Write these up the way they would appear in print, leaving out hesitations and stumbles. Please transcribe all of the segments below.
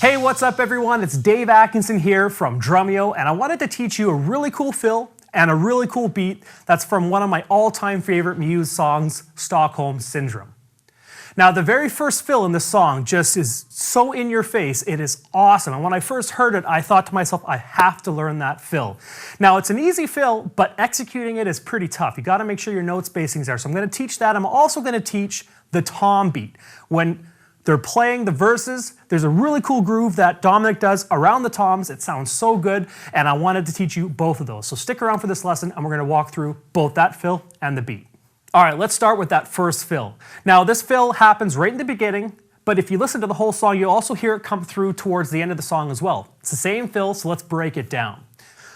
Hey, what's up everyone? It's Dave Atkinson here from Drumeo, and I wanted to teach you a really cool fill and a really cool beat that's from one of my all-time favorite Muse songs, Stockholm Syndrome. Now, the very first fill in this song just is so in your face, it is awesome. And when I first heard it, I thought to myself, I have to learn that fill. Now, it's an easy fill, but executing it is pretty tough. You gotta make sure your note spacing's there. So I'm gonna teach that. I'm also gonna teach the tom beat. When they're playing the verses, there's a really cool groove that Dominic does around the toms. It sounds so good, and I wanted to teach you both of those. So stick around for this lesson, and we're gonna walk through both that fill and the beat. All right, let's start with that first fill. Now, this fill happens right in the beginning, but if you listen to the whole song, you'll also hear it come through towards the end of the song as well. It's the same fill, so let's break it down.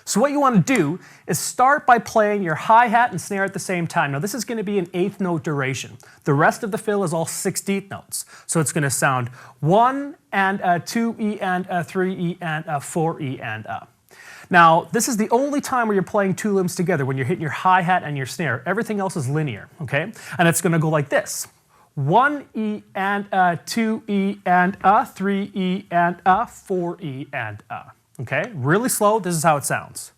So what you want to do is start by playing your hi-hat and snare at the same time. Now this is going to be an 8th note duration. The rest of the fill is all 16th notes. So it's going to sound 1 and 2 E and 3 E and 4 E and Now this is the only time where you're playing two limbs together, when you're hitting your hi-hat and your snare. Everything else is linear, okay? And it's going to go like this. 1 E and 2 E and 3 E and 4 E and Okay, really slow, this is how it sounds.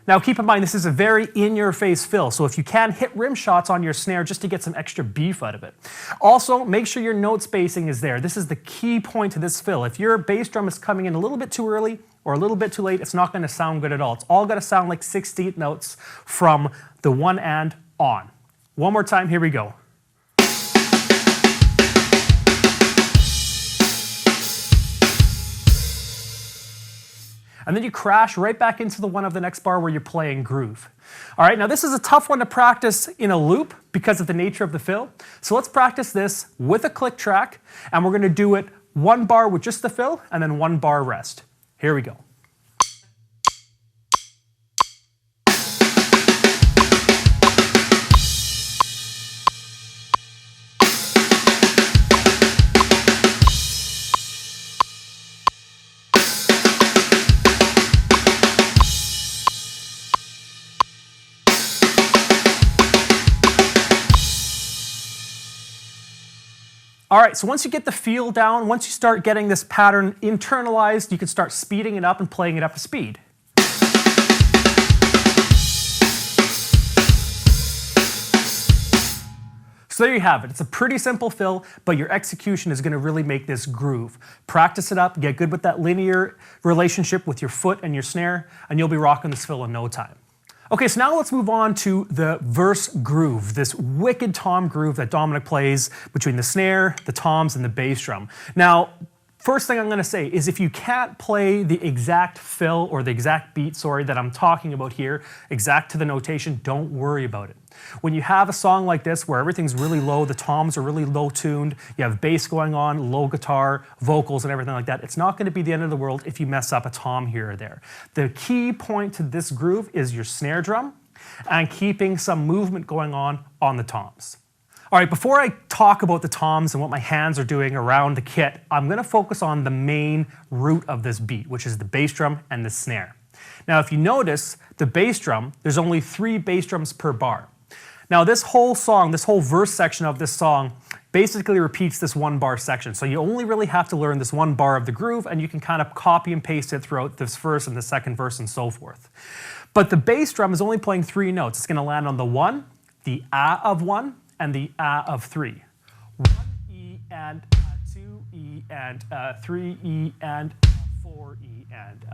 Now keep in mind, this is a very in-your-face fill, so if you can, hit rim shots on your snare just to get some extra beef out of it. Also, make sure your note spacing is there. This is the key point to this fill. If your bass drum is coming in a little bit too early or a little bit too late, it's not going to sound good at all. It's all going to sound like 16th notes from the 1 and on. One more time, here we go. And then you crash right back into the one of the next bar where you're playing groove. All right, now this is a tough one to practice in a loop because of the nature of the fill. So let's practice this with a click track, and we're gonna do it 1 bar with just the fill and then 1 bar rest. Here we go. All right, so once you get the feel down, once you start getting this pattern internalized, you can start speeding it up and playing it up to speed. So there you have it. It's a pretty simple fill, but your execution is going to really make this groove. Practice it up, get good with that linear relationship with your foot and your snare, and you'll be rocking this fill in no time. Okay, so now let's move on to the verse groove, this wicked tom groove that Dominic plays between the snare, the toms, and the bass drum. Now, first thing I'm going to say is if you can't play the exact fill or the exact beat, that I'm talking about here, exact to the notation, don't worry about it. When you have a song like this where everything's really low, the toms are really low tuned, you have bass going on, low guitar, vocals and everything like that, it's not going to be the end of the world if you mess up a tom here or there. The key point to this groove is your snare drum and keeping some movement going on the toms. All right, before I talk about the toms and what my hands are doing around the kit, I'm going to focus on the main root of this beat, which is the bass drum and the snare. Now, if you notice, the bass drum, there's only 3 bass drums per bar. Now, this whole song, this whole verse section of this song basically repeats this 1 bar section. So you only really have to learn this 1 bar of the groove, and you can kind of copy and paste it throughout this verse and the second verse and so forth. But the bass drum is only playing 3 notes. It's going to land on the 1, the of 1, and the of 3. 1 E and 2 E and 3 E and 4 E and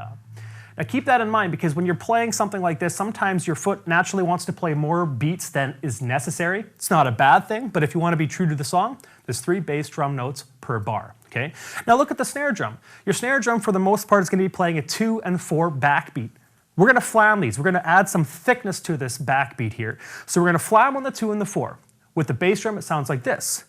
Now keep that in mind, because when you're playing something like this, sometimes your foot naturally wants to play more beats than is necessary. It's not a bad thing, but if you want to be true to the song, there's 3 bass drum notes per bar. Okay. Now look at the snare drum. Your snare drum, for the most part, is going to be playing a 2 and 4 backbeat. We're going to flam these. We're going to add some thickness to this backbeat here. So we're going to flam on the 2 and the 4. With the bass drum, it sounds like this.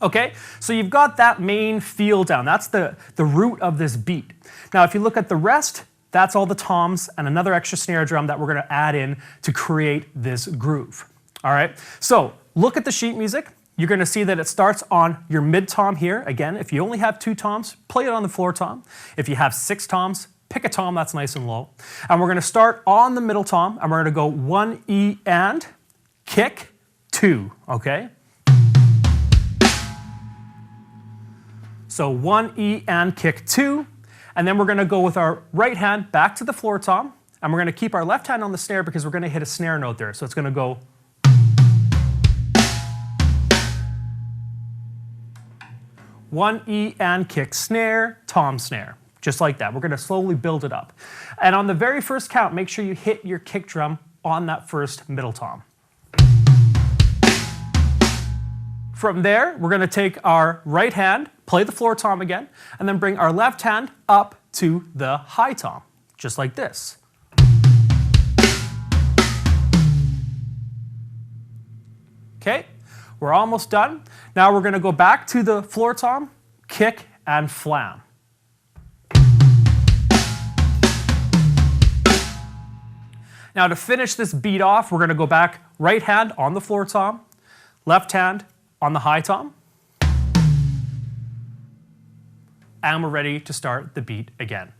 Okay, so you've got that main feel down. That's the root of this beat. Now, if you look at the rest, that's all the toms and another extra snare drum that we're going to add in to create this groove. All right, so look at the sheet music. you're going to see that it starts on your mid tom here. Again, if you only have 2 toms, play it on the floor tom. If you have 6 toms, pick a tom that's nice and low. And we're going to start on the middle tom, and we're going to go 1 E and kick 2, okay? So 1 E and kick 2, and then we're going to go with our right hand back to the floor tom, and we're going to keep our left hand on the snare because we're going to hit a snare note there. So it's going to go 1 E and kick snare, tom snare, just like that. We're going to slowly build it up. And on the very first count, make sure you hit your kick drum on that first middle tom. From there, we're going to take our right hand, play the floor tom again, and then bring our left hand up to the high tom, just like this. Okay, we're almost done. Now we're going to go back to the floor tom, kick, and flam. Now to finish this beat off, we're going to go back right hand on the floor tom, left hand on the high tom, and we're ready to start the beat again.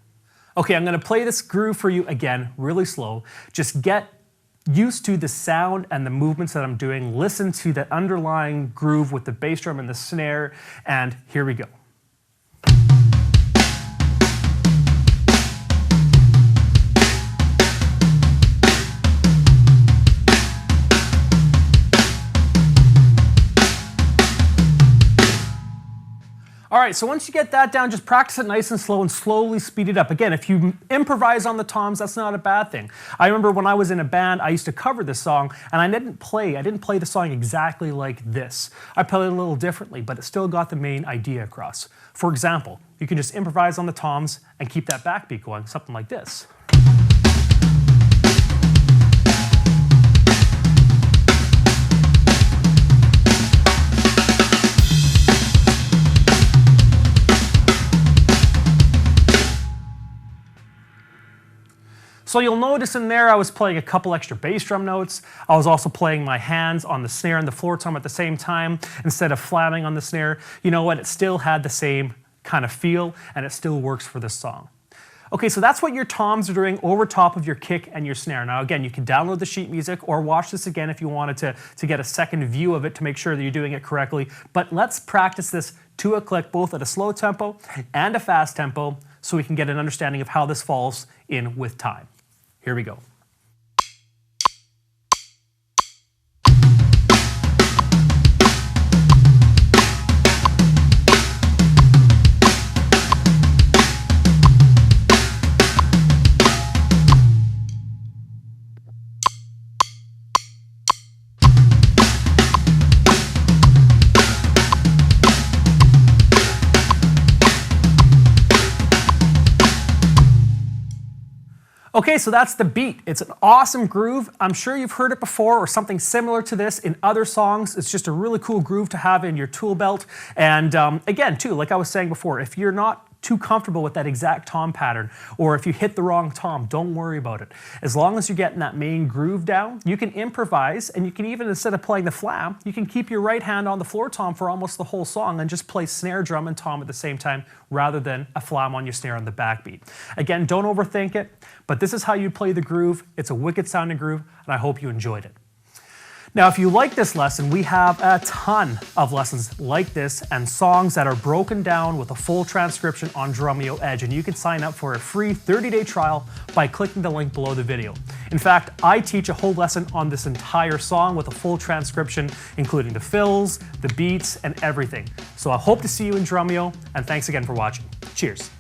Okay, I'm going to play this groove for you again, really slow. Just get used to the sound and the movements that I'm doing. Listen to the underlying groove with the bass drum and the snare, and here we go. All right, so once you get that down, just practice it nice and slow and slowly speed it up. Again, if you improvise on the toms, that's not a bad thing. I remember when I was in a band, I used to cover this song, and I didn't play the song exactly like this. I played it a little differently, but it still got the main idea across. For example, you can just improvise on the toms and keep that backbeat going, something like this. So you'll notice in there I was playing a couple extra bass drum notes. I was also playing my hands on the snare and the floor tom at the same time instead of flamming on the snare. You know what? It still had the same kind of feel, and it still works for this song. Okay, so that's what your toms are doing over top of your kick and your snare. Now again, you can download the sheet music or watch this again if you wanted to get a second view of it to make sure that you're doing it correctly. But let's practice this to a click, both at a slow tempo and a fast tempo, so we can get an understanding of how this falls in with time. Here we go. Okay, so that's the beat. It's an awesome groove. I'm sure you've heard it before or something similar to this in other songs. It's just a really cool groove to have in your tool belt. And again, too, like I was saying before, if you're not too comfortable with that exact tom pattern, or if you hit the wrong tom, don't worry about it. As long as you're getting that main groove down, you can improvise, and you can even, instead of playing the flam, you can keep your right hand on the floor tom for almost the whole song and just play snare, drum, and tom at the same time, rather than a flam on your snare on the backbeat. Again, don't overthink it, but this is how you play the groove. It's a wicked sounding groove, and I hope you enjoyed it. Now, if you like this lesson, we have a ton of lessons like this and songs that are broken down with a full transcription on Drumeo Edge, and you can sign up for a free 30-day trial by clicking the link below the video. In fact, I teach a whole lesson on this entire song with a full transcription, including the fills, the beats, and everything. So I hope to see you in Drumeo, and thanks again for watching. Cheers.